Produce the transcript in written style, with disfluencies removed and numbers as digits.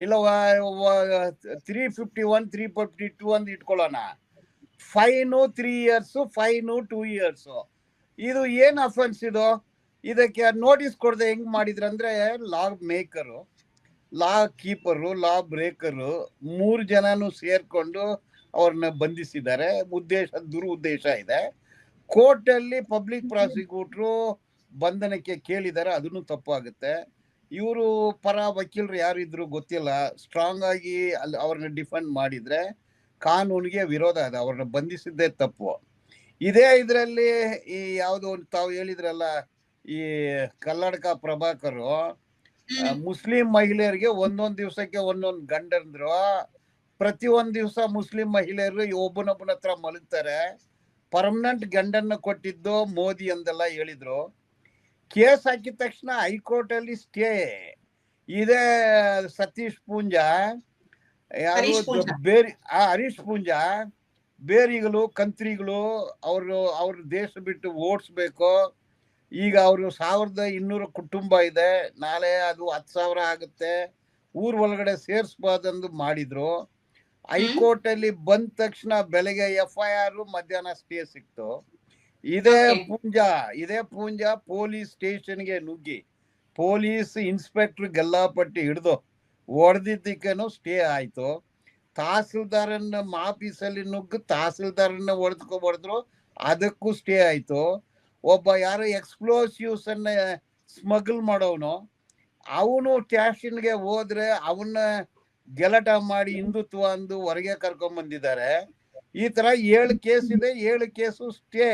ಇಲ್ಲ 351 352 ಅಂತ ಇಟ್ಕೊಳ್ಳೋಣ. Fine 3 years, fine 2 years. ಇದು ಏನ್ ಅಫೆನ್ಸ್ ಇದು? ಇದಕ್ಕೆ ನೋಟಿಸ್ ಕೊಡದೆ ಹೆಂಗ್ ಮಾಡಿದ್ರಂದ್ರೆ ಲಾ ಮೇಕರು, ಲಾ ಕೀಪರು, ಲಾ ಬ್ರೇಕರು 3 ಜನನು ಸೇರ್ಕೊಂಡು ಅವ್ರನ್ನ ಬಂಧಿಸಿದ್ದಾರೆ. ದುರುದ್ದೇಶ ಇದೆ. ಕೋರ್ಟಲ್ಲಿ ಪಬ್ಲಿಕ್ ಪ್ರಾಸಿಕ್ಯೂಟ್ರು ಬಂಧನಕ್ಕೆ ಕೇಳಿದ್ದಾರೆ, ಅದನ್ನು ತಪ್ಪಾಗುತ್ತೆ. ಇವರು ಪರ ವಕೀಲರು ಯಾರಿದ್ರು ಗೊತ್ತಿಲ್ಲ, ಸ್ಟ್ರಾಂಗ್ ಆಗಿ ಅಲ್ಲಿ ಅವ್ರನ್ನ ಡಿಫೆಂಡ್ ಮಾಡಿದ್ರೆ ಕಾನೂನಿಗೆ ವಿರೋಧ ಇದೆ, ಅವ್ರನ್ನ ಬಂಧಿಸಿದ್ದೇ ತಪ್ಪು. ಇದೇ ಇದರಲ್ಲಿ ಈ ಯಾವುದೋ ತಾವು ಹೇಳಿದ್ರಲ್ಲ, ಈ ಕಲ್ಲಡ್ಕ ಪ್ರಭಾಕರು ಮುಸ್ಲಿಂ ಮಹಿಳೆಯರಿಗೆ ಒಂದೊಂದು ದಿವಸಕ್ಕೆ ಒಂದೊಂದು ಗಂಡಂದ್ರು, ಪ್ರತಿ ಒಂದ್ ದಿವಸ ಮುಸ್ಲಿಂ ಮಹಿಳೆಯರು ಒಬ್ಬನೊಬ್ಬನ ಹತ್ರ ಮಲಗ್ತಾರೆ, ಪರ್ಮನೆಂಟ್ ಗಂಡನ್ನ ಕೊಟ್ಟಿದ್ದು ಮೋದಿ ಅಂದೆಲ್ಲ ಹೇಳಿದ್ರು. ಕೇಸ್ ಹಾಕಿದ ತಕ್ಷಣ ಹೈಕೋರ್ಟ್ ಅಲ್ಲಿ ಸ್ಟೇ. ಇದೇ ಸತೀಶ್ ಪೂಂಜಾ, ಯಾರು ಹರೀಶ್ ಪೂಂಜಾ ಬೇರಿಗಳು ಕಂತ್ರಿಗಳು ಅವ್ರ ದೇಶ ಬಿಟ್ಟು ಓಡಿಸ್ಬೇಕು. ಈಗ ಅವರು 1200 ಕುಟುಂಬ ಇದೆ, ನಾಳೆ ಅದು 10,000 ಆಗುತ್ತೆ, ಊರ್ ಒಳಗಡೆ ಸೇರ್ಸ್ಬಾರ್ದಂದು ಮಾಡಿದ್ರು. ಹೈಕೋರ್ಟ್ ಅಲ್ಲಿ ಬಂದ ತಕ್ಷಣ ಬೆಳಗ್ಗೆ FIR, ಮಧ್ಯಾಹ್ನ ಸ್ಟೇ ಸಿಕ್ತು. ಇದೇ ಪೂಂಜಾ ಪೊಲೀಸ್ ಸ್ಟೇಷನ್ಗೆ ನುಗ್ಗಿ ಪೊಲೀಸ್ ಇನ್ಸ್ಪೆಕ್ಟರ್ ಗಲ್ಲಾಪಟ್ಟಿ ಹಿಡ್ದು ಹೊಡೆದಿದ್ದಕ್ಕೇನು ಸ್ಟೇ ಆಯ್ತು. ತಹಸೀಲ್ದಾರನ್ನ ಆಫೀಸಲ್ಲಿ ನುಗ್ಗಿ ತಹಸೀಲ್ದಾರನ್ನ ಹೊಡೆದ್ರು, ಅದಕ್ಕೂ ಸ್ಟೇ ಆಯ್ತು. ಒಬ್ಬ ಯಾರೋ ಎಕ್ಸ್ಪ್ಲೋಸಿವ್ಸ್ ಅನ್ನ ಸ್ಮಗಲ್ ಮಾಡೋನು, ಅವನು ಸ್ಟೇಷನ್ಗೆ ಹೋದ್ರೆ ಅವನ್ನ ಗೆಲಟ ಮಾಡಿ ಹಿಂದುತ್ವ ಅಂದು ಹೊರಗೆ ಕರ್ಕೊಂಡ್ ಬಂದಿದ್ದಾರೆ. ಈ ತರ 7 ಕೇಸ್ ಇದೆ, 7 ಕೇಸು ಸ್ಟೇ.